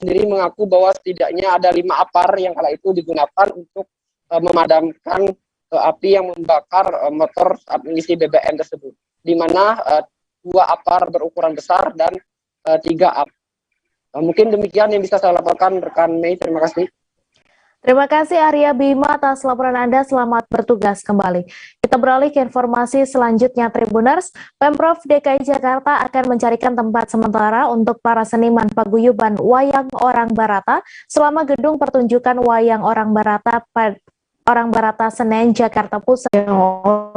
sendiri mengaku bahwa setidaknya ada 5 APAR yang kala itu digunakan untuk memadamkan api yang membakar motor saat mengisi BBM tersebut, di mana 2 APAR berukuran besar dan 3 APAR. Mungkin demikian yang bisa saya laporkan rekan Mei, terima kasih. Terima kasih Arya Bima atas laporan Anda, selamat bertugas kembali. Kita beralih ke informasi selanjutnya Tribuners. Pemprov DKI Jakarta akan mencarikan tempat sementara untuk para seniman paguyuban Wayang Orang Barata selama gedung pertunjukan Wayang Orang Barata Senen, Jakarta Pusat.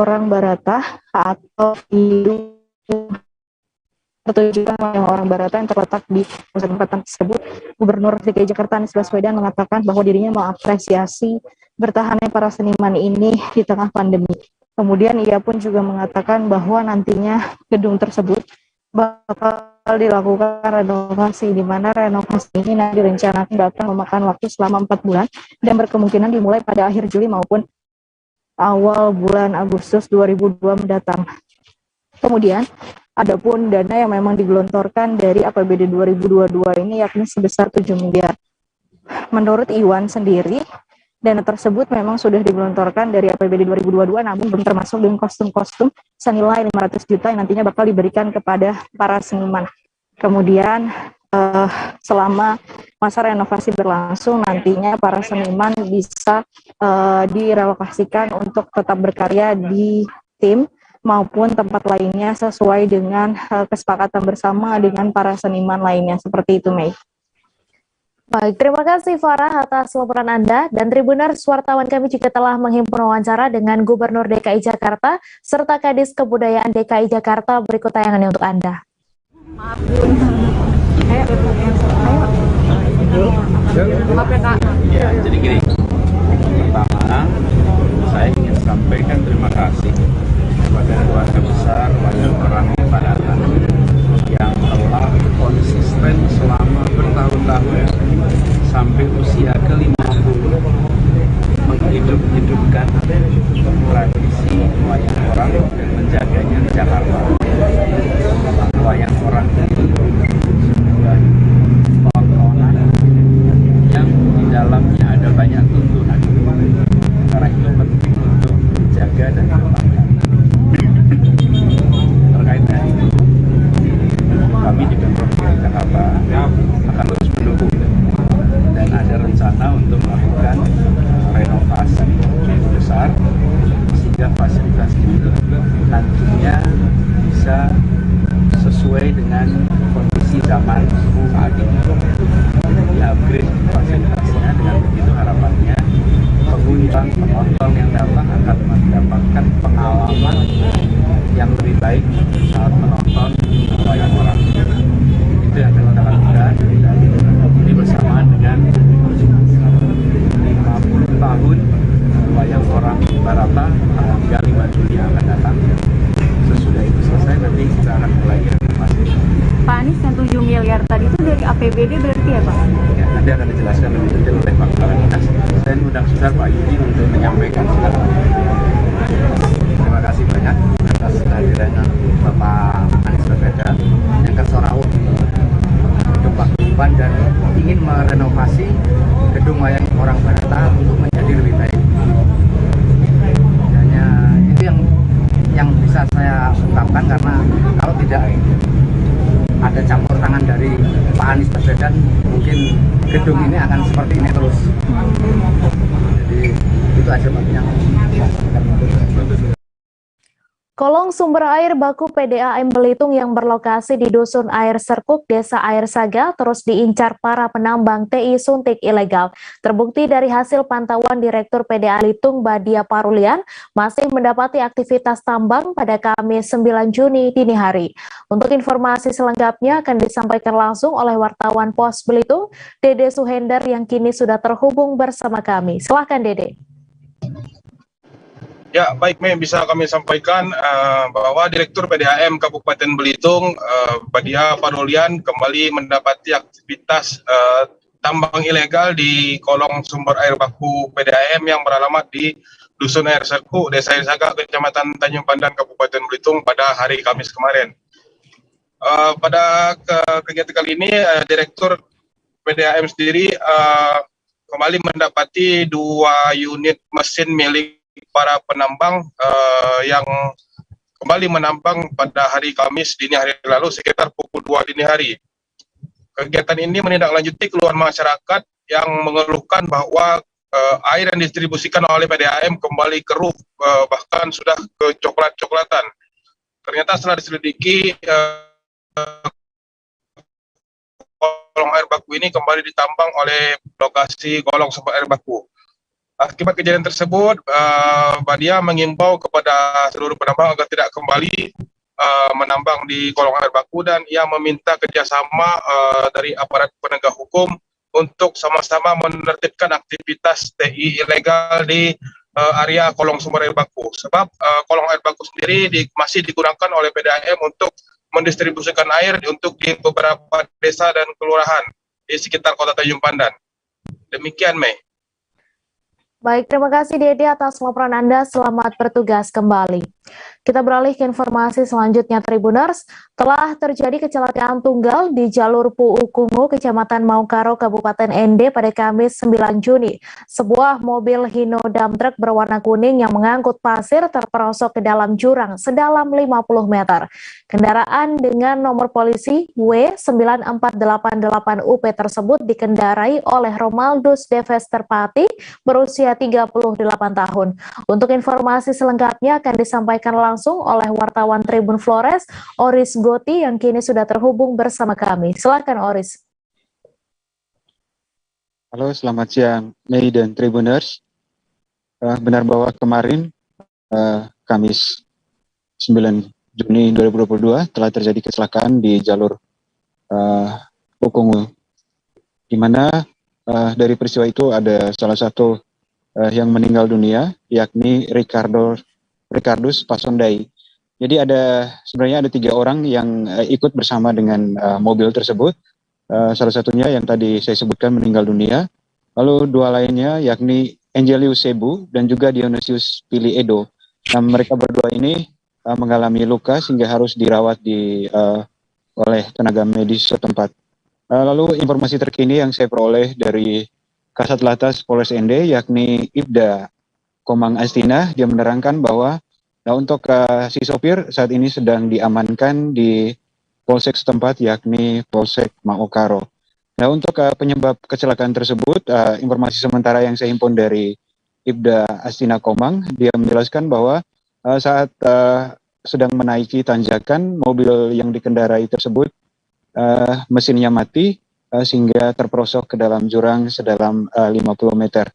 Orang Barata atau pertunjukan Wayang Orang Barata yang terletak di pusat tempatan tersebut, Gubernur DKI Jakarta Anies Baswedan mengatakan bahwa dirinya mengapresiasi bertahannya para seniman ini di tengah pandemi. Kemudian ia pun juga mengatakan bahwa nantinya gedung tersebut bakal dilakukan renovasi, di mana renovasi ini nanti direncanakan akan memakan waktu selama 4 bulan dan berkemungkinan dimulai pada akhir Juli maupun awal bulan Agustus 2022 mendatang. Kemudian, adapun dana yang memang digelontorkan dari APBD 2022 ini yakni sebesar 7 miliar. Menurut Iwan sendiri, dana tersebut memang sudah digelontorkan dari APBD 2022, namun belum termasuk dengan kostum-kostum senilai 500 juta yang nantinya bakal diberikan kepada para seniman. Kemudian, selama masa renovasi berlangsung, nantinya para seniman bisa direlokasikan untuk tetap berkarya di tim maupun tempat lainnya sesuai dengan kesepakatan bersama dengan para seniman lainnya. Seperti itu, Mei. Baik, terima kasih Farah atas laporan Anda. Dan Tribuners, wartawan kami juga telah menghimpun wawancara dengan Gubernur DKI Jakarta serta Kadis Kebudayaan DKI Jakarta. Berikut tayangannya untuk Anda. Maaf ya Kak. Ya, jadi gini, pertama saya ingin sampaikan terima kasih kepada keluarga besar Wayang Orang Barata yang telah konsisten selama bertahun-tahun sampai usia ke-50 menghidup-hidupkan tradisi wayang orang dan menjaganya di Jakarta. Wayang orang ini sebuah tontonan yang di dalamnya ada banyak tuntunan, karena itu penting untuk dijaga dan dikembangkan. Terkait dengan itu, kami di Pemprov DKI Jakarta akan terus mendukung dan ada rencana untuk melakukan renovasi cukup besar sehingga fasilitas itu nantinya bisa sesuai dengan kondisi zaman saat ini. Di-upgrade fasilitasnya, dengan begitu harapannya penonton yang datang akan mendapatkan pengalaman yang lebih baik saat menonton wayang orang. Itu yang akan kita lakukan. Ini bersamaan dengan 50 tahun wayang orang Barata tanggal 35 Juli yang akan datang. Sesudah itu selesai, nanti kita akan mulai renovasi. Pak Anies, yang 7 miliar tadi itu dari APBD berarti ya Pak? Ya, nanti akan dijelaskan lebih detail oleh Pak Kepala Dinas. Saya undang besar Pak Yudi untuk menyampaikan segala macam. Terima kasih banyak atas kehadirannya Bapak Anies Baswedan yang ke Sorawut gedung paguyuban dan ingin merenovasi gedung wayang orang Barata untuk menjadi lebih baik. Hanya itu yang bisa saya ungkapkan, karena kalau tidak ada campur tangan dari Pak Anies Baswedan, mungkin gedung ini akan seperti ini terus. Jadi itu aja Pak yang Kolong sumber air baku PDAM Belitung yang berlokasi di Dusun Air Serkuk, Desa Air Saga, terus diincar para penambang TI suntik ilegal. Terbukti dari hasil pantauan Direktur PDA Belitung Badia Parulian masih mendapati aktivitas tambang pada Kamis 9 Juni dini hari. Untuk informasi selengkapnya akan disampaikan langsung oleh wartawan Pos Belitung, Dede Suhender, yang kini sudah terhubung bersama kami. Silahkan Dede. Ya, baik Mei, bisa kami sampaikan bahwa Direktur PDAM Kabupaten Belitung, Badia Parulian, kembali mendapati aktivitas tambang ilegal di kolong sumber air baku PDAM yang beralamat di Dusun Air Serku, Desa Air Saga, Kecamatan Tanjung Pandan, Kabupaten Belitung pada hari Kamis kemarin. Pada kegiatan kali ini, Direktur PDAM sendiri kembali mendapati 2 unit mesin milik para penambang yang kembali menambang pada hari Kamis dini hari lalu sekitar pukul 2 dini hari. Kegiatan ini menindaklanjuti keluhan masyarakat yang mengeluhkan bahwa air yang didistribusikan oleh PDAM kembali keruh, bahkan sudah kecoklat-coklatan. Ternyata setelah diselidiki, kolong air baku ini kembali ditambang oleh lokasi kolong sumber air baku. Akibat kejadian tersebut, Badia mengimbau kepada seluruh penambang agar tidak kembali menambang di kolong air baku, dan ia meminta kerjasama dari aparat penegak hukum untuk sama-sama menertibkan aktivitas TI ilegal di area kolong sumber air baku. Sebab kolong air baku sendiri masih digunakan oleh PDAM untuk mendistribusikan air untuk di beberapa desa dan kelurahan di sekitar Kota Tanjung Pandan. Demikian, Mei. Baik, terima kasih Dede atas laporan Anda. Selamat bertugas kembali. Kita beralih ke informasi selanjutnya, Tribuners. Telah terjadi kecelakaan tunggal di jalur Puukungu, Kecamatan Maukaro, Kabupaten Ende pada Kamis 9 Juni. Sebuah mobil Hino dump truck berwarna kuning yang mengangkut pasir terperosok ke dalam jurang sedalam 50 meter. Kendaraan dengan nomor polisi W9488UP tersebut dikendarai oleh Romaldus Deves Terpati berusia 38 tahun. Untuk informasi selengkapnya akan disampaikan langsung oleh wartawan Tribun Flores, Oris Goti, yang kini sudah terhubung bersama kami. Silakan, Oris. Halo, selamat siang, Mei dan Tribuners. Benar bahwa kemarin, Kamis 9 Juni 2022, telah terjadi kecelakaan di jalur Pukungu, di mana dari peristiwa itu ada salah satu yang meninggal dunia, yakni Ricardus Pasondai. Jadi sebenarnya ada 3 orang yang ikut bersama dengan mobil tersebut. Salah satunya yang tadi saya sebutkan meninggal dunia. Lalu 2 lainnya yakni Angelius Sebu dan juga Dionysius Pili Edo. Mereka berdua ini mengalami luka sehingga harus dirawat oleh tenaga medis setempat. Lalu informasi terkini yang saya peroleh dari Kasat Lantas Polres Ende, yakni Ibda Komang Astina, dia menerangkan bahwa untuk si sopir saat ini sedang diamankan di Polsek setempat, yakni Polsek Maukaro. Nah, untuk penyebab kecelakaan tersebut, informasi sementara yang saya himpun dari Ibda Astina Komang, dia menjelaskan bahwa saat sedang menaiki tanjakan, mobil yang dikendarai tersebut mesinnya mati, sehingga terperosok ke dalam jurang sedalam 50 meter.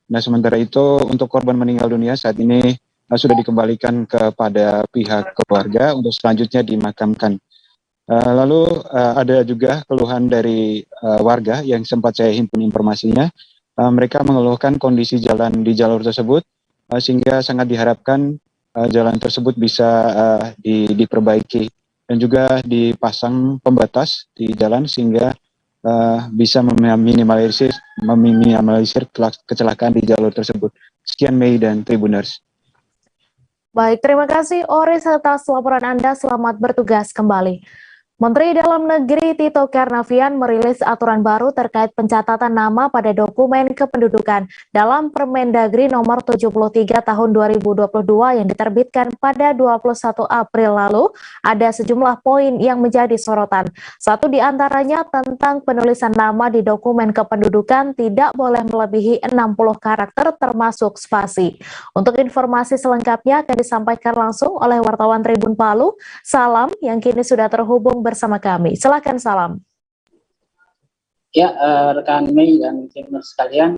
Nah, sementara itu untuk korban meninggal dunia saat ini sudah dikembalikan kepada pihak keluarga untuk selanjutnya dimakamkan. Lalu ada juga keluhan dari warga yang sempat saya himpun informasinya. Mereka mengeluhkan kondisi jalan di jalur tersebut, sehingga sangat diharapkan jalan tersebut bisa diperbaiki dan juga dipasang pembatas di jalan sehingga bisa meminimalisir kecelakaan di jalur tersebut. Sekian, Mei dan Tribuners. Baik, terima kasih Oris atas laporan Anda. Selamat bertugas kembali. Menteri Dalam Negeri Tito Karnavian merilis aturan baru terkait pencatatan nama pada dokumen kependudukan dalam Permendagri nomor 73 tahun 2022 yang diterbitkan pada 21 April lalu. Ada sejumlah poin yang menjadi sorotan. Satu di antaranya tentang penulisan nama di dokumen kependudukan tidak boleh melebihi 60 karakter termasuk spasi. Untuk informasi selengkapnya akan disampaikan langsung oleh wartawan Tribun Palu, Salam, yang kini sudah terhubung bersama kami. Silakan, Salam. Ya, rekan Mei dan tim sekalian,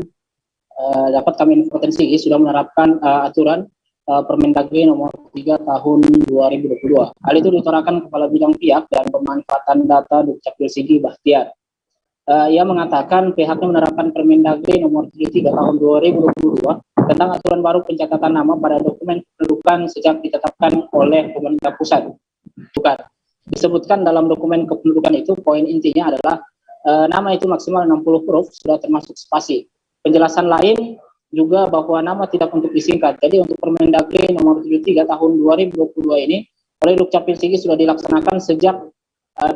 dapat kami infokan sudah menerapkan aturan Permendagri nomor 3 tahun 2022. Hal itu diutarakan Kepala Bidang Pihak dan Pemanfaatan Data Dukcapil Sigi Bahtiar. Ia mengatakan pihaknya menerapkan Permendagri nomor 33 tahun 2022 tentang aturan baru pencatatan nama pada dokumen kependudukan sejak ditetapkan oleh pemerintah pusat. Bukan. Disebutkan dalam dokumen kependudukan itu, poin intinya adalah nama itu maksimal 60 huruf, sudah termasuk spasi. Penjelasan lain juga bahwa nama tidak untuk disingkat. Jadi untuk Permendagri nomor 73 tahun 2022 ini oleh Dukcapil Sigi sudah dilaksanakan sejak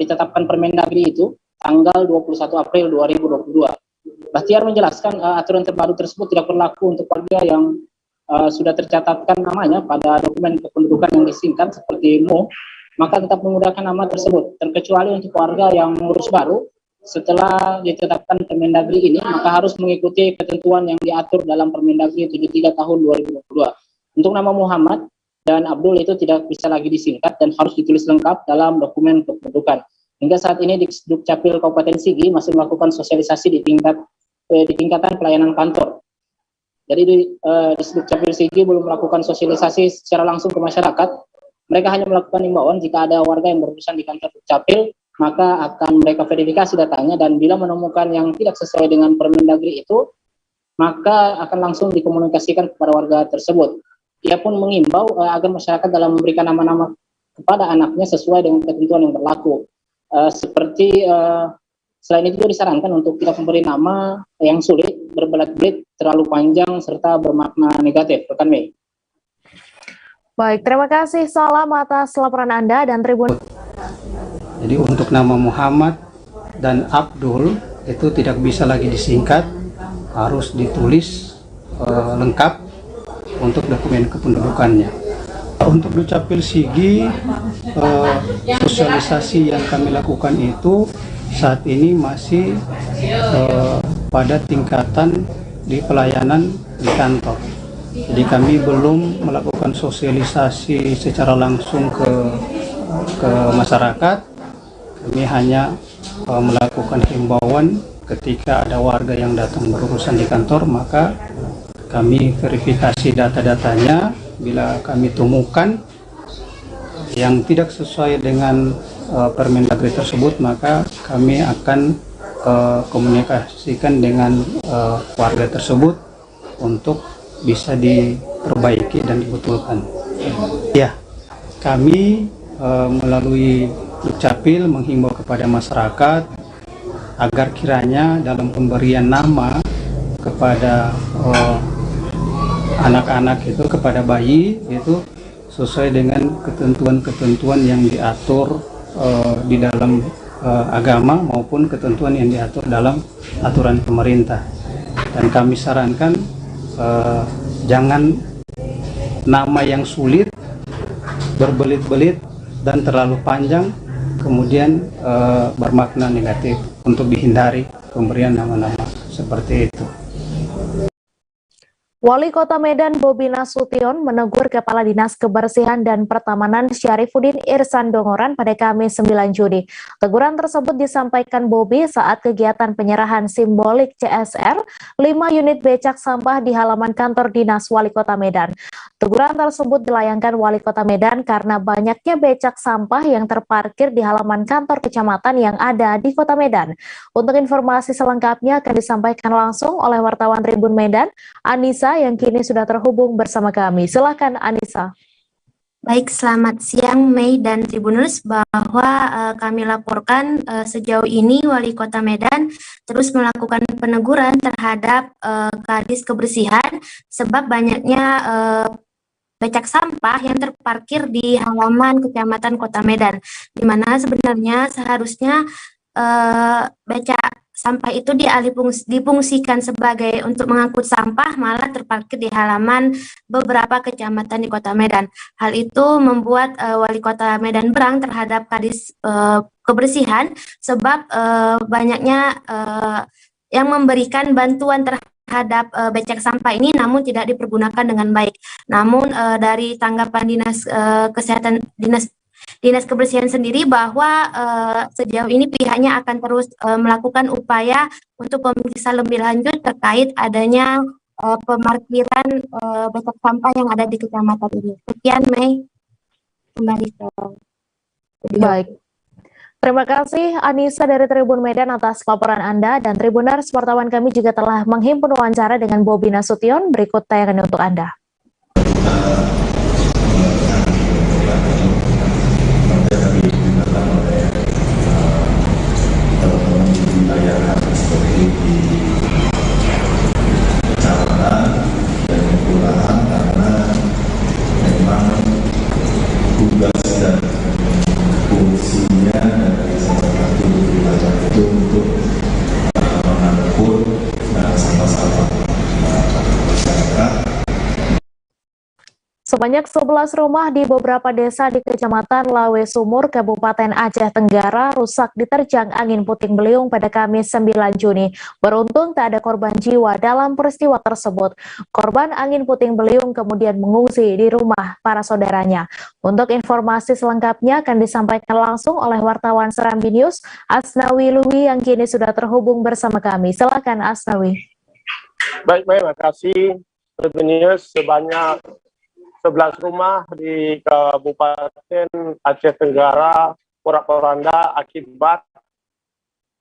ditetapkan Permendagri itu. tanggal 21 April 2022. Bahtiar menjelaskan aturan terbaru tersebut tidak berlaku untuk warga yang sudah tercatatkan namanya pada dokumen kependudukan yang disingkat seperti MO, maka tetap menggunakan nama tersebut, terkecuali untuk warga yang mengurus baru. Setelah ditetapkan Permendagri ini, maka harus mengikuti ketentuan yang diatur dalam Permendagri 73 tahun 2022. Untuk nama Muhammad dan Abdul itu tidak bisa lagi disingkat dan harus ditulis lengkap dalam dokumen kependudukan. Hingga saat ini di Dukcapil Kabupaten Sigi masih melakukan sosialisasi di tingkatan pelayanan kantor. Jadi di Dukcapil Sigi belum melakukan sosialisasi secara langsung ke masyarakat. Mereka hanya melakukan himbauan jika ada warga yang berurusan di kantor Dukcapil, maka akan mereka verifikasi datanya, dan bila menemukan yang tidak sesuai dengan Permendagri itu, maka akan langsung dikomunikasikan kepada warga tersebut. Ia pun mengimbau agar masyarakat dalam memberikan nama-nama kepada anaknya sesuai dengan ketentuan yang berlaku. Selain itu disarankan untuk tidak memberi nama yang sulit, berbelit-belit, terlalu panjang, serta bermakna negatif. Rekan Mei. Baik, terima kasih Salam atas laporan Anda dan Tribun. Jadi untuk nama Muhammad dan Abdul itu tidak bisa lagi disingkat, harus ditulis lengkap untuk dokumen kependudukannya. Untuk Dukcapil Sigi, sosialisasi yang kami lakukan itu saat ini masih pada tingkatan di pelayanan di kantor. Jadi kami belum melakukan sosialisasi secara langsung ke masyarakat. Kami hanya melakukan himbauan ketika ada warga yang datang berurusan di kantor, maka kami verifikasi data-datanya. Bila kami temukan yang tidak sesuai dengan Permendagri tersebut, maka kami akan komunikasikan dengan warga tersebut untuk bisa diperbaiki dan dibetulkan. Ya, kami melalui Dukcapil menghimbau kepada masyarakat agar kiranya dalam pemberian nama kepada anak-anak itu, kepada bayi itu sesuai dengan ketentuan-ketentuan yang diatur di dalam agama maupun ketentuan yang diatur dalam aturan pemerintah. Dan kami sarankan jangan nama yang sulit, berbelit-belit dan terlalu panjang, kemudian bermakna negatif, untuk dihindari pemberian nama-nama seperti itu. Wali Kota Medan Bobi Nasution menegur Kepala Dinas Kebersihan dan Pertamanan Syarifuddin Irsan Dongoran pada Kamis 9 Juni. Teguran tersebut disampaikan Bobi saat kegiatan penyerahan simbolik CSR 5 unit becak sampah di halaman kantor Dinas Wali Kota Medan. Teguran tersebut dilayangkan Wali Kota Medan karena banyaknya becak sampah yang terparkir di halaman kantor kecamatan yang ada di Kota Medan. Untuk informasi selengkapnya akan disampaikan langsung oleh wartawan Tribun Medan, Anissa, yang kini sudah terhubung bersama kami. Silakan Anissa. Baik, selamat siang Mei dan Tribuners, bahwa kami laporkan sejauh ini Wali Kota Medan terus melakukan peneguran terhadap Kadis Kebersihan sebab banyaknya becak sampah yang terparkir di halaman Kecamatan Kota Medan, di mana sebenarnya seharusnya becak sampah itu difungsikan sebagai untuk mengangkut sampah, malah terparkir di halaman beberapa kecamatan di Kota Medan. Hal itu membuat Wali Kota Medan berang terhadap Kadis Kebersihan sebab banyaknya yang memberikan bantuan terhadap becak sampah ini namun tidak dipergunakan dengan baik. Namun dari tanggapan Dinas Kebersihan sendiri bahwa sejauh ini pihaknya akan terus melakukan upaya untuk pemeriksaan lebih lanjut terkait adanya pemarkiran becak sampah yang ada di kecamatan ini. Sekian Mei, kembali ke Baik. Terima kasih Anissa dari Tribun Medan atas laporan Anda, dan Tribuners, wartawan kami juga telah menghimpun wawancara dengan Bobi Nasution. Berikut tayangan untuk Anda. Tugas dan fungsinya dari salah satu wilayah itu Sebanyak 11 rumah di beberapa desa di Kecamatan Lawe Sumur, Kabupaten Aceh Tenggara rusak diterjang angin puting beliung pada Kamis 9 Juni. Beruntung tak ada korban jiwa dalam peristiwa tersebut. Korban angin puting beliung kemudian mengungsi di rumah para saudaranya. Untuk informasi selengkapnya akan disampaikan langsung oleh wartawan Serambi News, Asnawi Luwi yang kini sudah terhubung bersama kami. Silakan Asnawi. Baik, makasih. News sebanyak 11 rumah di Kabupaten Aceh Tenggara porak-poranda akibat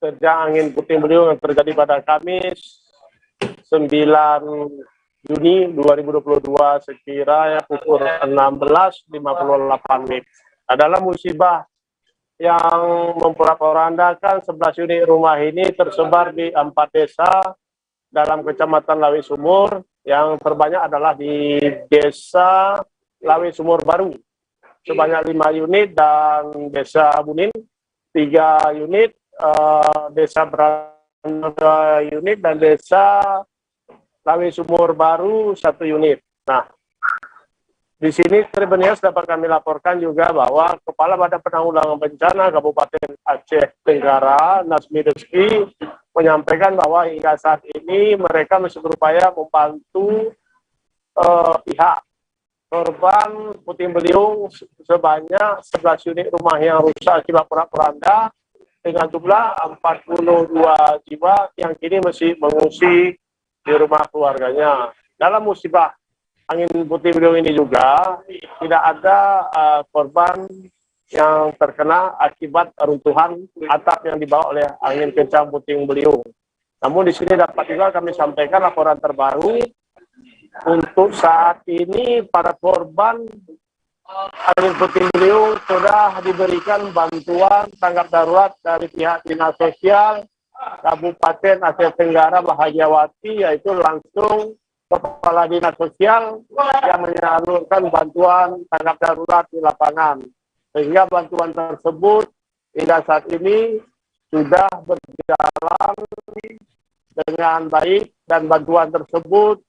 terjang angin puting beliung yang terjadi pada Kamis 9 Juni 2022 sekiranya pukul 16.58 menit. Adalah musibah yang memporak-porandakan 11 unit rumah ini tersebar di 4 desa dalam Kecamatan Lawe Sumur, yang terbanyak adalah di Desa Lawe Sumur Baru sebanyak 5 unit dan Desa Bunin 3 unit, Desa Beranda unit dan Desa Lawe Sumur Baru 1 unit. Nah, di sini Tribunnews dapat kami laporkan juga bahwa Kepala Badan Penanggulangan Bencana Kabupaten Aceh Tenggara, Nazmi Rizki, menyampaikan bahwa hingga saat ini mereka masih berupaya membantu pihak korban puting beliung sebanyak 11 unit rumah yang rusak akibat porak-poranda dengan jumlah 42 jiwa yang kini masih mengungsi di rumah keluarganya. Dalam musibah angin puting beliung ini juga tidak ada korban yang terkena akibat runtuhan atap yang dibawa oleh angin kencang puting beliung. Namun di sini dapat juga kami sampaikan laporan terbaru untuk saat ini para korban angin puting beliung sudah diberikan bantuan tanggap darurat dari pihak Dinas Sosial Kabupaten Aceh Tenggara Bahagiawati, yaitu langsung Kepala Dinas Sosial yang menyalurkan bantuan tanggap darurat di lapangan. Sehingga bantuan tersebut hingga saat ini sudah berjalan dengan baik dan bantuan tersebut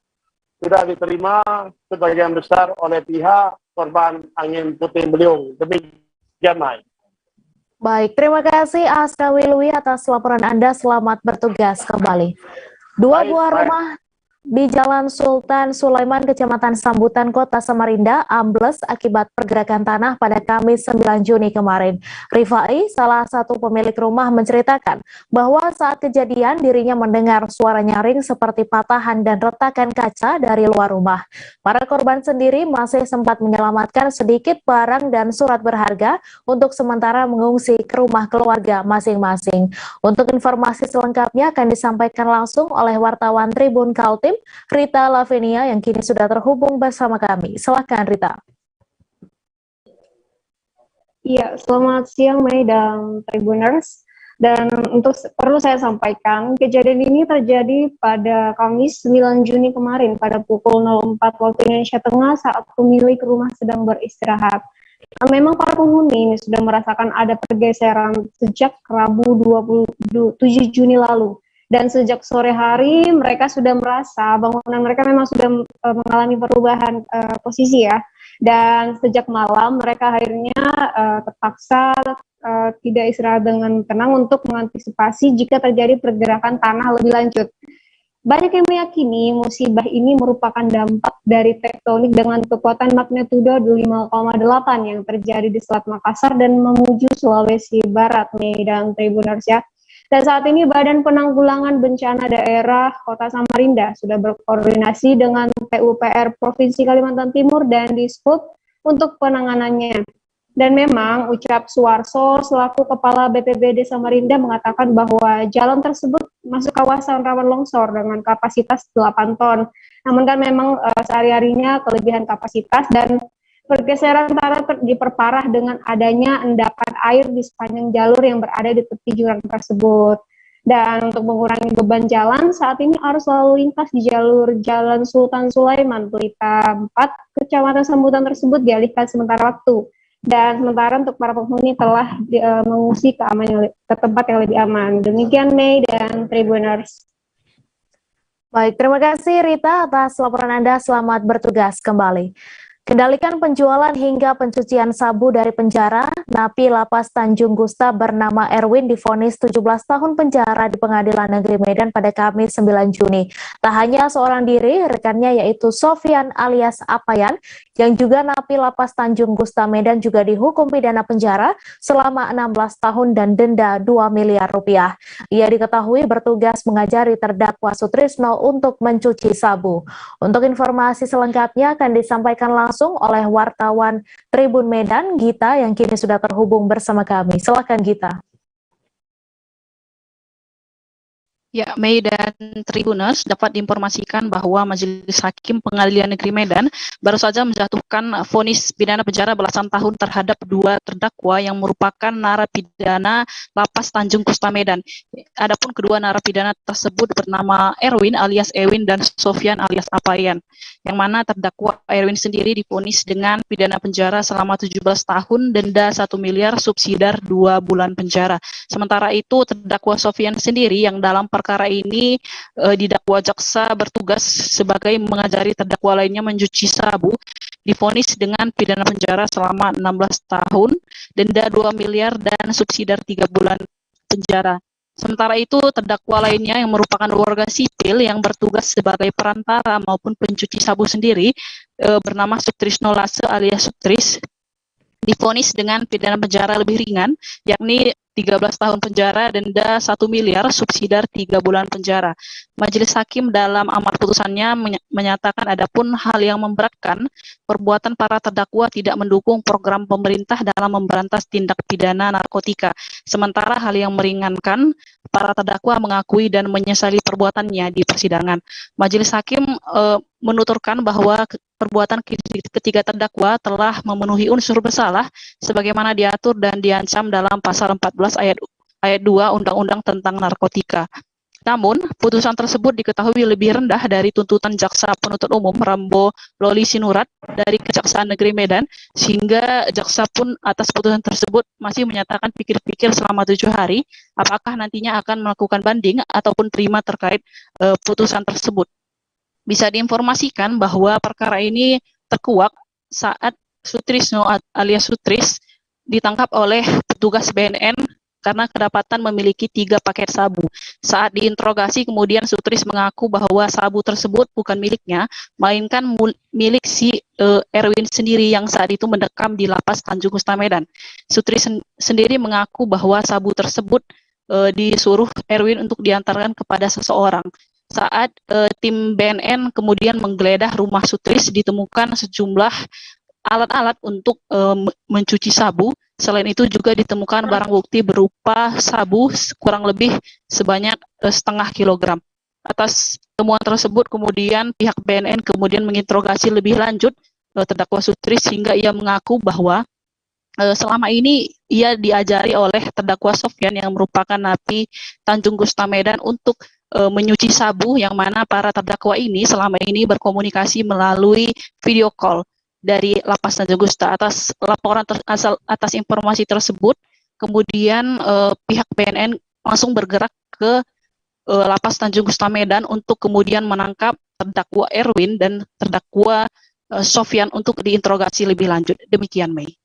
sudah diterima sebagian besar oleh pihak korban angin puting beliung. Demikian, Mai. Baik, terima kasih Asnawi Luwi atas laporan Anda. Selamat bertugas kembali. Dua buah rumah di Jalan Sultan Sulaiman, Kecamatan Sambutan, Kota Samarinda, ambles akibat pergerakan tanah pada Kamis 9 Juni kemarin. Rifai, salah satu pemilik rumah, menceritakan bahwa saat kejadian dirinya mendengar suara nyaring seperti patahan dan retakan kaca dari luar rumah. Para korban sendiri masih sempat menyelamatkan sedikit barang dan surat berharga untuk sementara mengungsi ke rumah keluarga masing-masing. Untuk informasi selengkapnya akan disampaikan langsung oleh wartawan Tribun Kaltim, Rita Lavenia yang kini sudah terhubung bersama kami. Silakan Rita. Iya, selamat siang Mei dan Tribuners. Dan perlu saya sampaikan, kejadian ini terjadi pada Kamis 9 Juni kemarin pada pukul 04 waktu Indonesia Tengah saat pemilik rumah sedang beristirahat. Nah, memang para penghuni ini sudah merasakan ada pergeseran sejak Rabu 27 Juni lalu. Dan sejak sore hari mereka sudah merasa bangunan mereka memang sudah mengalami perubahan posisi ya. Dan sejak malam mereka akhirnya terpaksa tidak istirahat dengan tenang untuk mengantisipasi jika terjadi pergerakan tanah lebih lanjut. Banyak yang meyakini musibah ini merupakan dampak dari tektonik dengan kekuatan magnitudo 5,8 yang terjadi di Selat Makassar dan menuju Sulawesi Barat, Mei dan Tribuners ya. Dan saat ini Badan Penanggulangan Bencana Daerah Kota Samarinda sudah berkoordinasi dengan PUPR Provinsi Kalimantan Timur dan Dishub untuk penanganannya. Dan memang Ucap Suwarso selaku Kepala BPBD Samarinda mengatakan bahwa jalan tersebut masuk kawasan rawan longsor dengan kapasitas 8 ton. Namun kan memang sehari-harinya kelebihan kapasitas dan pergeseran tanah diperparah dengan adanya endapan air di sepanjang jalur yang berada di tepi jurang tersebut. Dan untuk mengurangi beban jalan, saat ini arus lalu lintas di jalur Jalan Sultan Sulaiman, Pelita 4, Kecamatan Sambutan tersebut dialihkan sementara waktu. Dan sementara untuk para penghuni telah mengungsi ke tempat yang lebih aman. Demikian Mei dan Tribuners. Baik, terima kasih Rita atas laporan Anda. Selamat bertugas kembali. Kendalikan penjualan hingga pencucian sabu dari penjara, napi lapas Tanjung Gusta bernama Erwin divonis 17 tahun penjara di Pengadilan Negeri Medan pada Kamis 9 Juni. Tak hanya seorang diri, rekannya yaitu Sofyan alias Apayan, yang juga napi lapas Tanjung Gusta Medan juga dihukum pidana penjara selama 16 tahun dan denda 2 miliar rupiah. Ia diketahui bertugas mengajari terdakwa Sutrisno untuk mencuci sabu. Untuk informasi selengkapnya akan disampaikan langsung oleh wartawan Tribun Medan, Gita, yang kini sudah terhubung bersama kami. Silakan Gita. Ya, Mei dan Tribuners dapat diinformasikan bahwa Majelis Hakim Pengadilan Negeri Medan baru saja menjatuhkan vonis pidana penjara belasan tahun terhadap 2 terdakwa yang merupakan narapidana lapas Tanjung Gusta Medan. Adapun kedua narapidana tersebut bernama Erwin alias Ewin dan Sofyan alias Apayan, yang mana terdakwa Erwin sendiri divonis dengan pidana penjara selama 17 tahun, denda 1 miliar, subsidiar 2 bulan penjara. Sementara itu terdakwa Sofyan sendiri yang dalam perkara ini didakwa jaksa bertugas sebagai mengajari terdakwa lainnya mencuci sabu, divonis dengan pidana penjara selama 16 tahun, denda 2 miliar dan subsidiar 3 bulan penjara. Sementara itu terdakwa lainnya yang merupakan warga sipil yang bertugas sebagai perantara maupun pencuci sabu sendiri bernama Sutrisno Lase alias Sutris, divonis dengan pidana penjara lebih ringan, yakni 13 tahun penjara, denda 1 miliar, subsidiar 3 bulan penjara. Majelis Hakim dalam amar putusannya menyatakan adapun hal yang memberatkan, perbuatan para terdakwa tidak mendukung program pemerintah dalam memberantas tindak pidana narkotika. Sementara hal yang meringankan, para terdakwa mengakui dan menyesali perbuatannya di persidangan. Majelis Hakim menuturkan bahwa perbuatan ketiga terdakwa telah memenuhi unsur bersalah sebagaimana diatur dan diancam dalam pasal 14 ayat 2 Undang-Undang tentang Narkotika. Namun, putusan tersebut diketahui lebih rendah dari tuntutan Jaksa Penuntut Umum Rambo Loli Sinurat dari Kejaksaan Negeri Medan, sehingga jaksa pun atas putusan tersebut masih menyatakan pikir-pikir selama 7 hari apakah nantinya akan melakukan banding ataupun terima terkait putusan tersebut. Bisa diinformasikan bahwa perkara ini terkuak saat Sutrisno alias Sutris ditangkap oleh petugas BNN karena kedapatan memiliki 3 paket sabu. Saat diinterogasi kemudian Sutris mengaku bahwa sabu tersebut bukan miliknya, melainkan milik si Erwin sendiri yang saat itu mendekam di lapas Tanjung Gusta Medan. Sutris sendiri mengaku bahwa sabu tersebut disuruh Erwin untuk diantarkan kepada seseorang. Saat tim BNN kemudian menggeledah rumah Sutris, ditemukan sejumlah alat-alat untuk mencuci sabu. Selain itu juga ditemukan barang bukti berupa sabu kurang lebih sebanyak setengah kilogram. Atas temuan tersebut kemudian pihak BNN kemudian menginterogasi lebih lanjut terdakwa Sutris hingga ia mengaku bahwa selama ini ia diajari oleh terdakwa Sofyan yang merupakan napi Tanjung Gusta Medan untuk menyuci sabu, yang mana para terdakwa ini selama ini berkomunikasi melalui video call dari lapas Tanjung Gusta. Atas laporan atas informasi tersebut, kemudian pihak BNN langsung bergerak ke lapas Tanjung Gusta Medan untuk kemudian menangkap terdakwa Erwin dan terdakwa Sofyan untuk diinterogasi lebih lanjut. Demikian, Mei.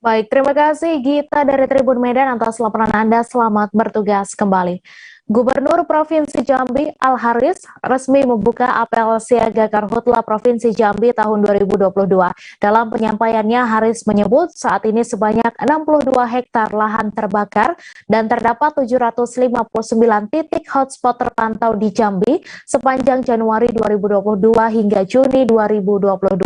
Baik, terima kasih Gita dari Tribun Medan atas laporan Anda. Selamat bertugas kembali. Gubernur Provinsi Jambi Al Haris resmi membuka apel siaga Karhutla Provinsi Jambi tahun 2022. Dalam penyampaiannya, Haris menyebut saat ini sebanyak 62 hektar lahan terbakar dan terdapat 759 titik hotspot terpantau di Jambi sepanjang Januari 2022 hingga Juni 2022.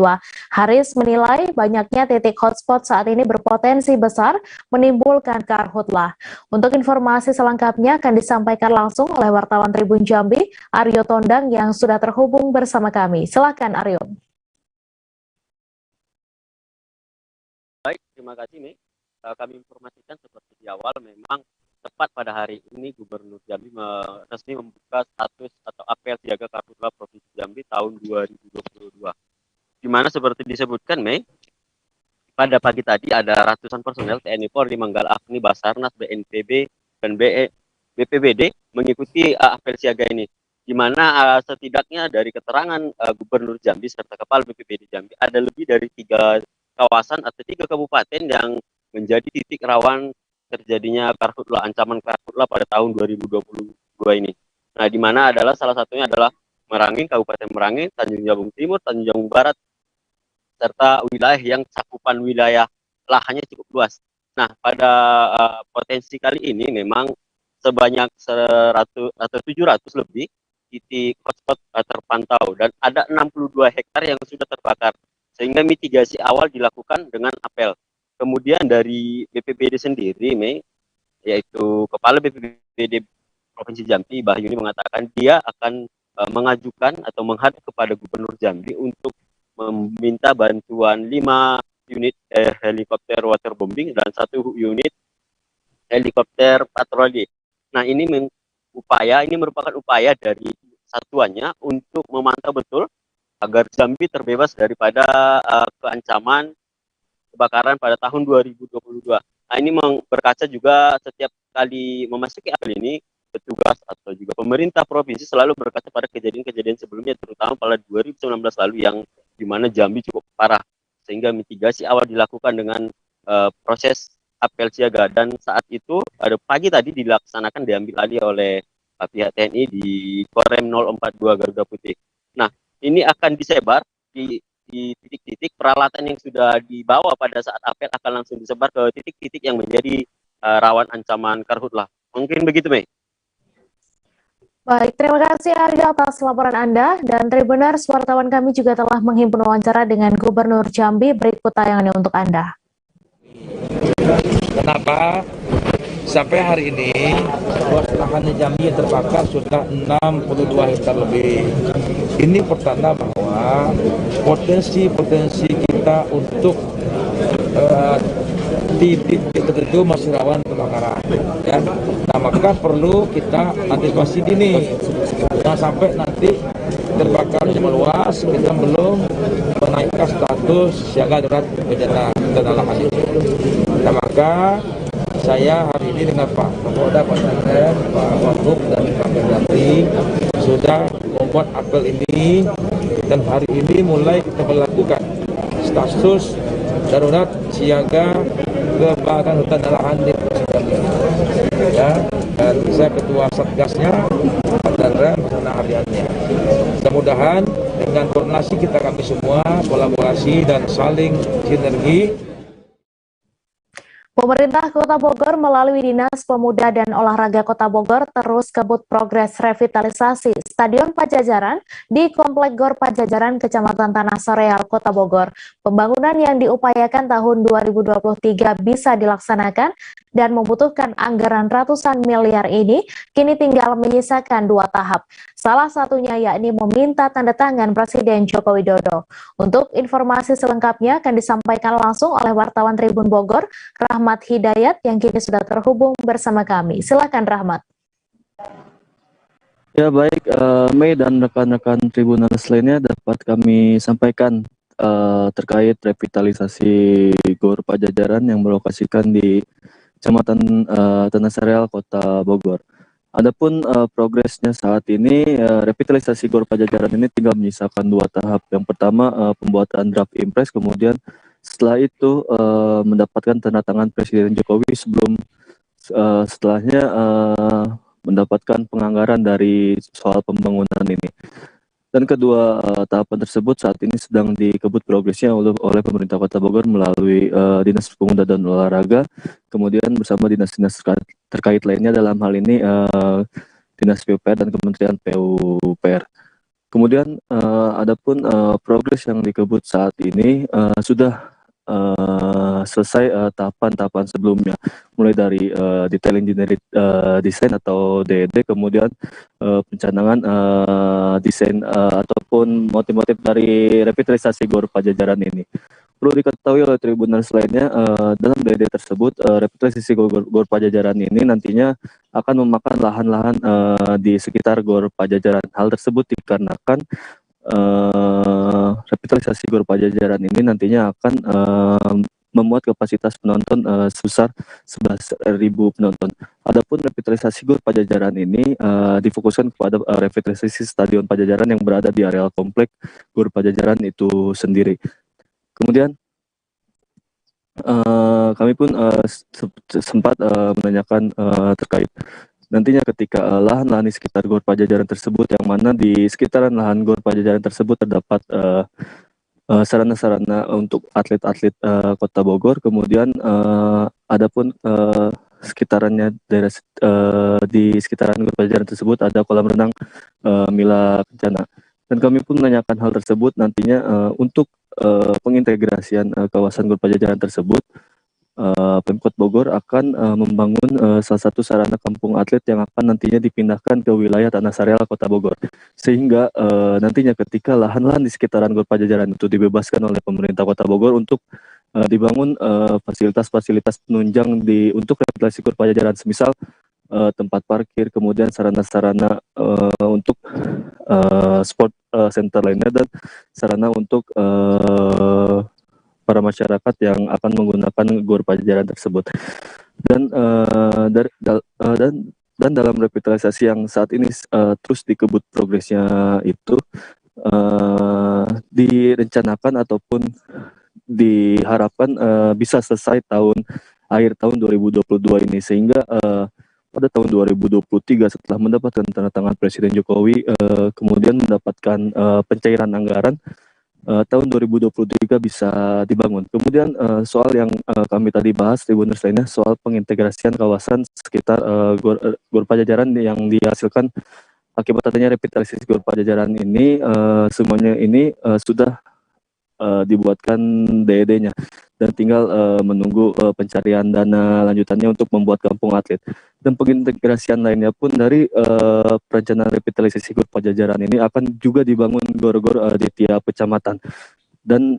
Haris menilai banyaknya titik hotspot saat ini berpotensi besar menimbulkan karhutlah. Untuk informasi selengkapnya akan disampaikan langsung oleh wartawan Tribun Jambi, Aryo Tondang, yang sudah terhubung bersama kami. Silakan Aryo. Baik, terima kasih Mei. Kami informasikan seperti di awal, memang tepat pada hari ini Gubernur Jambi resmi membuka status atau apel siaga Karhutla Provinsi Jambi tahun 2022. Di mana seperti disebutkan Mei, pada pagi tadi ada ratusan personel TNI Polri, Manggala Agni, Basarnas, BNPB, dan BPBD mengikuti apel siaga ini. di mana setidaknya dari keterangan Gubernur Jambi serta Kepala BPBD Jambi ada lebih dari 3 kawasan atau 3 kabupaten yang menjadi titik rawan terjadinya karhutlah, ancaman karhutlah pada tahun 2022 ini. Nah, di mana adalah salah satunya adalah Merangin, Kabupaten Merangin, Tanjung Jabung Timur, Tanjung Jabung Barat, serta wilayah yang cakupan wilayah lahannya cukup luas. Nah, pada potensi kali ini memang sebanyak 100 atau 700 lebih titik hotspot terpantau dan ada 62 hektar yang sudah terbakar, sehingga mitigasi awal dilakukan dengan apel. Kemudian dari BPBD sendiri, yaitu Kepala BPBD Provinsi Jambi, Bahyuni, mengatakan dia akan mengajukan atau menghadap kepada Gubernur Jambi untuk meminta bantuan 5 unit helikopter waterbombing dan 1 unit helikopter patroli. Nah, ini merupakan upaya dari satuannya untuk memantau betul agar Jambi terbebas daripada keancaman kebakaran pada tahun 2022. Nah, ini berkaca juga setiap kali memasuki apel ini, petugas atau juga pemerintah provinsi selalu berkaca pada kejadian-kejadian sebelumnya, terutama pada 2019 lalu yang dimana Jambi cukup parah, sehingga mitigasi awal dilakukan dengan proses apel siaga, dan saat itu pada pagi tadi dilaksanakan diambil alih oleh pihak TNI di Korem 042 Garuda Putih. Nah, ini akan disebar di titik-titik peralatan yang sudah dibawa pada saat apel akan langsung disebar ke titik-titik yang menjadi rawan ancaman karhutlah. Mungkin begitu, Mei. Baik, terima kasih Arya atas laporan Anda, dan Tribuners, wartawan kami juga telah menghimpun wawancara dengan Gubernur Jambi. Berikut tayangannya untuk Anda. Kenapa? Sampai hari ini luas lahan Jambi yang terbakar sudah 62 hektar lebih. Ini pertanda bahwa potensi kita untuk titik tertentu masih rawan kebakaran. Ya. Nah, maka perlu kita antisipasi dini. Jangan sampai nanti terbakar meluas, kita belum menaikkan status siaga darurat bencana lahan ini. Nah, maka saya hari ini dengan Pak Kapolda, Pak Danrem, Pak Wagub, dan Pak Mendagri sudah membuat apel ini, dan hari ini mulai kita melakukan status darurat siaga kebakaran hutan dan lahan di Provinsi Jambi. Ya, dan saya ketua satgasnya, Pak Danrem, bersama hariannya. Mudah-mudahan dengan koordinasi kami semua, kolaborasi dan saling sinergi. Pemerintah Kota Bogor melalui Dinas Pemuda dan Olahraga Kota Bogor terus kebut progres revitalisasi Stadion Pajajaran di Komplek Gor Pajajaran, Kecamatan Tanah Soreal, Kota Bogor. Pembangunan yang diupayakan tahun 2023 bisa dilaksanakan dan membutuhkan anggaran ratusan miliar ini kini tinggal menyisakan 2 tahap. Salah satunya yakni meminta tanda tangan Presiden Joko Widodo. Untuk informasi selengkapnya akan disampaikan langsung oleh wartawan Tribun Bogor, Rahmat Hidayat, yang kini sudah terhubung bersama kami. Silakan Rahmat. Ya baik, Mei dan rekan-rekan Tribuners lainnya dapat kami sampaikan terkait revitalisasi Gor Pajajaran yang berlokasikan di Kecamatan Tanah Soreal, Kota Bogor. Adapun progresnya saat ini, revitalisasi Gor Pajajaran ini tinggal menyisakan 2 tahap. Yang pertama pembuatan draft impres, kemudian setelah itu mendapatkan tanda tangan Presiden Jokowi sebelum setelahnya mendapatkan penganggaran dari soal pembangunan ini. Dan kedua tahapan tersebut saat ini sedang dikebut progresnya oleh pemerintah Kota Bogor melalui Dinas Pemuda dan Olahraga, kemudian bersama dinas-dinas terkait lainnya, dalam hal ini Dinas PUPR dan Kementerian PUPR. Kemudian adapun progres yang dikebut saat ini sudah selesai tahapan-tahapan sebelumnya, mulai dari detail engineering desain atau DED, kemudian pencanangan desain ataupun motif-motif dari revitalisasi Gor Pajajaran ini. Perlu diketahui oleh Tribuners lainnya, dalam DED tersebut revitalisasi Gor Pajajaran ini nantinya akan memakan lahan-lahan di sekitar Gor Pajajaran. Hal tersebut dikarenakan revitalisasi Gor Pajajaran ini nantinya akan memuat kapasitas penonton sebesar 11.000 penonton. Adapun revitalisasi GOR Pajajaran ini difokuskan kepada revitalisasi Stadion Pajajaran yang berada di areal komplek GOR Pajajaran itu sendiri. Kemudian kami pun sempat menanyakan terkait nantinya ketika lahan-lahan di sekitar GOR Pajajaran tersebut, yang mana di sekitaran lahan GOR Pajajaran tersebut terdapat sarana-sarana untuk atlet-atlet Kota Bogor. Kemudian adapun sekitarannya daerah di sekitaran GOR Pajajaran tersebut ada kolam renang Mila Kencana. Dan kami pun menanyakan hal tersebut nantinya untuk pengintegrasian kawasan GOR Pajajaran tersebut. Pemkot Bogor akan membangun salah satu sarana kampung atlet yang akan nantinya dipindahkan ke wilayah Tanah Sareal Kota Bogor, sehingga nantinya ketika lahan-lahan di sekitaran GOR Pajajaran itu dibebaskan oleh pemerintah Kota Bogor untuk dibangun fasilitas-fasilitas penunjang untuk revitalisasi GOR Pajajaran, semisal tempat parkir, kemudian sarana-sarana untuk sport center lainnya, dan sarana untuk para masyarakat yang akan menggunakan GOR Pajajaran tersebut. Dan dalam revitalisasi yang saat ini terus dikebut progresnya itu, direncanakan ataupun diharapkan bisa selesai akhir tahun 2022 ini, sehingga pada tahun 2023 setelah mendapatkan tanda tangan Presiden Jokowi, kemudian mendapatkan pencairan anggaran, tahun 2023 bisa dibangun. Kemudian soal yang kami tadi bahas Tribuners lainnya, soal pengintegrasian kawasan sekitar GOR Pajajaran yang dihasilkan akibat adanya revitalisasi GOR Pajajaran ini, semuanya ini sudah dibuatkan DED-nya dan tinggal menunggu pencarian dana lanjutannya untuk membuat kampung atlet. Dan pengintegrasian lainnya pun dari perencanaan revitalisasi GOR Pajajaran ini akan juga dibangun GOR-GOR di tiap kecamatan. Dan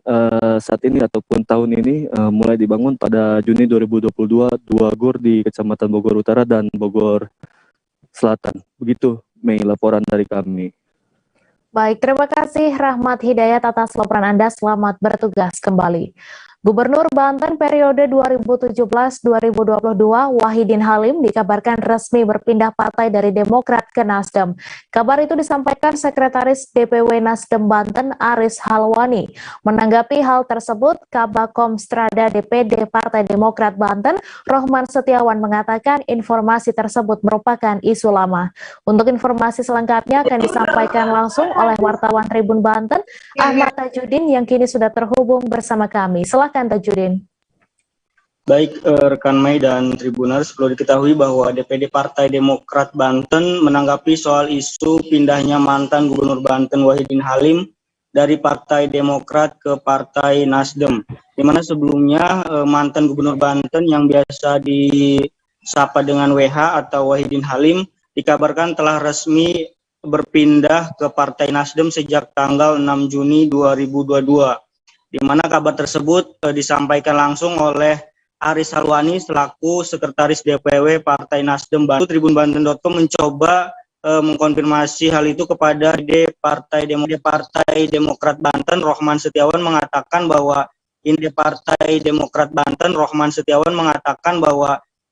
saat ini ataupun tahun ini mulai dibangun pada Juni 2022 2 GOR di Kecamatan Bogor Utara dan Bogor Selatan. Begitu, Mei, laporan dari kami. Baik, terima kasih Rahmat Hidayat atas laporan Anda. Selamat bertugas kembali. Gubernur Banten periode 2017-2022 Wahidin Halim dikabarkan resmi berpindah partai dari Demokrat ke Nasdem. Kabar itu disampaikan Sekretaris DPW Nasdem Banten Aris Halwani. Menanggapi hal tersebut, Kabakom Strada DPD Partai Demokrat Banten Rohman Setiawan mengatakan informasi tersebut merupakan isu lama. Untuk informasi selengkapnya akan disampaikan langsung oleh wartawan Tribun Banten Ahmad Tajudin yang kini sudah terhubung bersama kami. Silakan Tajudin. Baik, rekan Mei dan Tribuners, perlu diketahui bahwa DPD Partai Demokrat Banten menanggapi soal isu pindahnya mantan Gubernur Banten Wahidin Halim dari Partai Demokrat ke Partai Nasdem, di mana sebelumnya mantan Gubernur Banten yang biasa disapa dengan WH atau Wahidin Halim dikabarkan telah resmi berpindah ke Partai Nasdem sejak tanggal 6 Juni 2022. Di mana kabar tersebut disampaikan langsung oleh Aris Halwani selaku Sekretaris DPW Partai Nasdem Banten. Tribunbanten.com mencoba mengkonfirmasi hal itu kepada Partai Demokrat Banten Rohman Setiawan mengatakan bahwa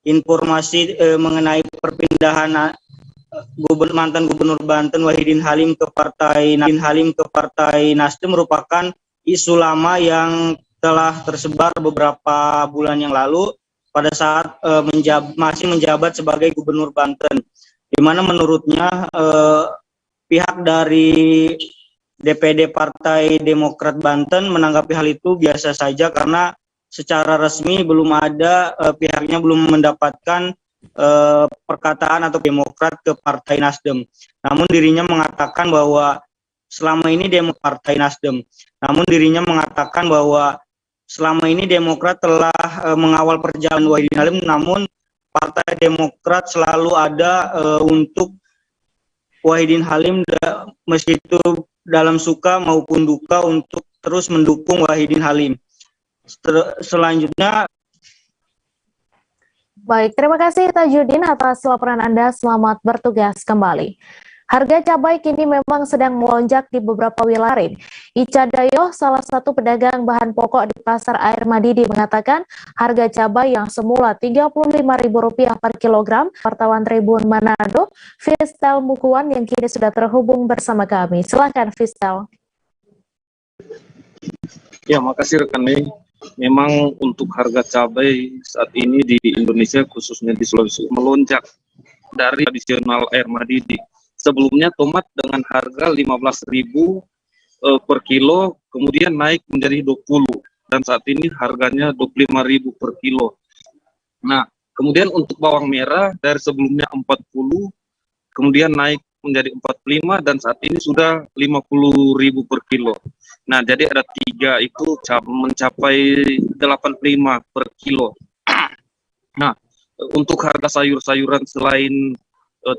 informasi mengenai perpindahan mantan Gubernur Banten Wahidin Halim ke Partai Nasdem merupakan isu lama yang telah tersebar beberapa bulan yang lalu pada saat masih menjabat sebagai Gubernur Banten, di mana menurutnya pihak dari DPD Partai Demokrat Banten menanggapi hal itu biasa saja karena secara resmi belum ada pihaknya belum mendapatkan perkataan atau Demokrat ke Partai Nasdem. Namun dirinya mengatakan bahwa selama ini Demokrat telah mengawal perjalanan Wahidin Halim, namun Partai Demokrat selalu ada untuk Wahidin Halim meski itu dalam suka maupun duka untuk terus mendukung Wahidin Halim. Selanjutnya, baik, terima kasih Tajudin atas laporan Anda. Selamat bertugas kembali. Harga cabai kini memang sedang melonjak di beberapa wilayah. Ica Dayo, salah satu pedagang bahan pokok di Pasar Air Madidi, mengatakan harga cabai yang semula Rp35.000 per kilogram. Wartawan Tribun Manado, Fistel Mukuan yang kini sudah terhubung bersama kami. Silakan Fistel. Ya, makasih rekan Mei. Memang untuk harga cabai saat ini di Indonesia, khususnya di Sulawesi, melonjak dari tradisional Air Madidi. Sebelumnya tomat dengan harga 15.000 per kilo, kemudian naik menjadi 20, dan saat ini harganya 25.000 per kilo. Nah, kemudian untuk bawang merah dari sebelumnya 40, kemudian naik menjadi 45, dan saat ini sudah 50.000 per kilo. Nah, jadi ada 3 itu mencapai 85 per kilo. Nah, untuk harga sayur-sayuran selain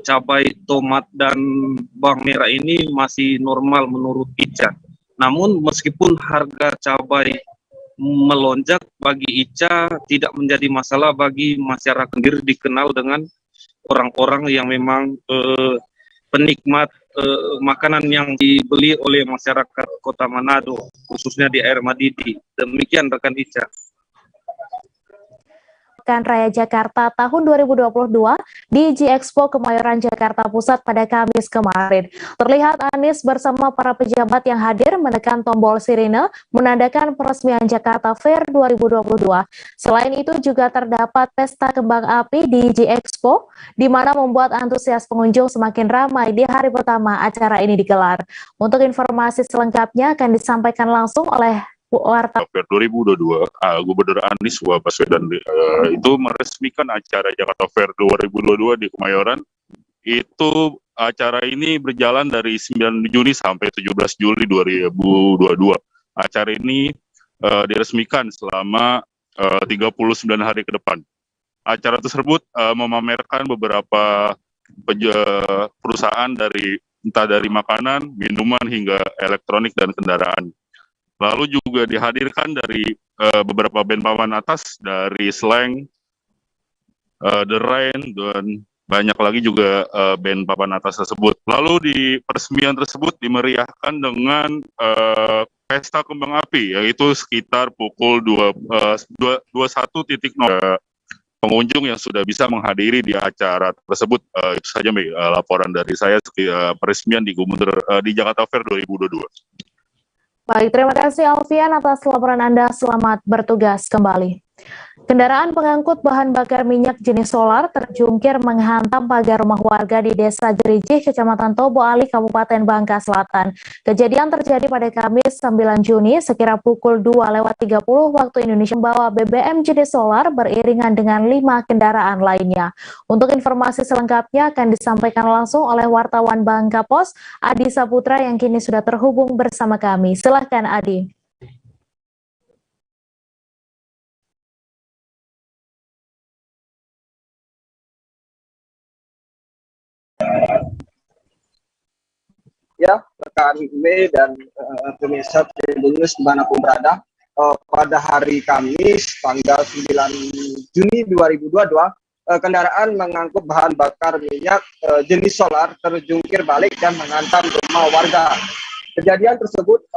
cabai, tomat, dan bawang merah ini masih normal menurut Ica. Namun meskipun harga cabai melonjak, bagi Ica tidak menjadi masalah bagi masyarakat sendiri, dikenal dengan orang-orang yang memang penikmat makanan yang dibeli oleh masyarakat Kota Manado, khususnya di Air Madidi. Demikian rekan Ica. Pekan Raya Jakarta tahun 2022 di G-Expo Kemayoran Jakarta Pusat pada Kamis kemarin. Terlihat Anies bersama para pejabat yang hadir menekan tombol sirine menandakan peresmian Jakarta Fair 2022. Selain itu juga terdapat pesta kembang api di G-Expo, di mana membuat antusias pengunjung semakin ramai di hari pertama acara ini digelar. Untuk informasi selengkapnya akan disampaikan langsung oleh Fair 2022, Gubernur Anies Baswedan itu meresmikan acara Jakarta Fair 2022 di Kemayoran. Itu acara ini berjalan dari 9 Juni sampai 17 Juli 2022. Acara ini diresmikan selama 39 hari ke depan. Acara tersebut memamerkan beberapa perusahaan entah dari makanan, minuman, hingga elektronik dan kendaraan. Lalu juga dihadirkan dari beberapa band papan atas dari Slang, The Rain, dan banyak lagi juga band papan atas tersebut. Lalu di peresmian tersebut dimeriahkan dengan pesta kembang api, yaitu sekitar pukul 21.00. Pengunjung yang sudah bisa menghadiri di acara tersebut. Itu saja laporan dari saya peresmian di Jakarta Fair 2022. Baik, terima kasih Alfian atas laporan Anda. Selamat bertugas kembali. Kendaraan pengangkut bahan bakar minyak jenis solar terjungkir menghantam pagar rumah warga di Desa Gerijih, Kecamatan Tobo Ali, Kabupaten Bangka Selatan. Kejadian terjadi pada Kamis 9 Juni sekira pukul 2:30 waktu Indonesia, membawa BBM jenis solar beriringan dengan 5 kendaraan lainnya. Untuk informasi selengkapnya akan disampaikan langsung oleh wartawan Bangka Pos, Adi Saputra yang kini sudah terhubung bersama kami. Silahkan Adi. Ya, rekan Mei dan pemirsa Tribun News dimanapun berada, pada hari Kamis tanggal 9 Juni 2022, kendaraan mengangkut bahan bakar minyak jenis solar terjungkir balik dan menghantam rumah warga. Kejadian tersebut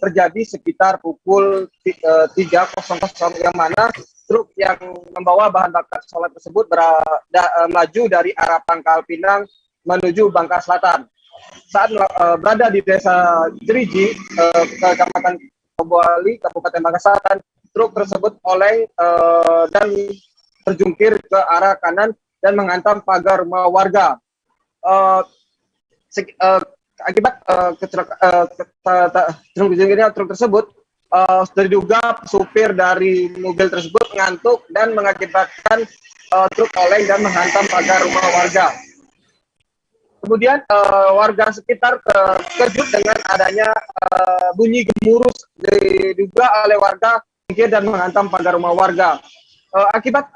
terjadi sekitar pukul 3.00, yang mana truk yang membawa bahan bakar solar tersebut maju dari arah Pangkal Pinang menuju Bangka Selatan. Saat berada di Desa Gerijih, Kecamatan Tobo Ali, Kabupaten Bangka Selatan, truk tersebut oleng dan terjungkir ke arah kanan dan menghantam pagar rumah warga. Akibat terjungkirnya truk tersebut, diduga supir dari mobil tersebut ngantuk dan mengakibatkan truk oleng dan menghantam pagar rumah warga. Kemudian warga sekitar terkejut dengan adanya bunyi gemuruh diduga oleh warga dan menghantam pagar rumah warga. Akibat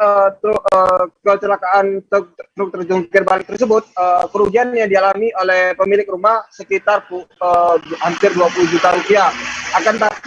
kecelakaan truk terjungkir balik tersebut, kerugian yang dialami oleh pemilik rumah sekitar hampir 20 juta rupiah. Akan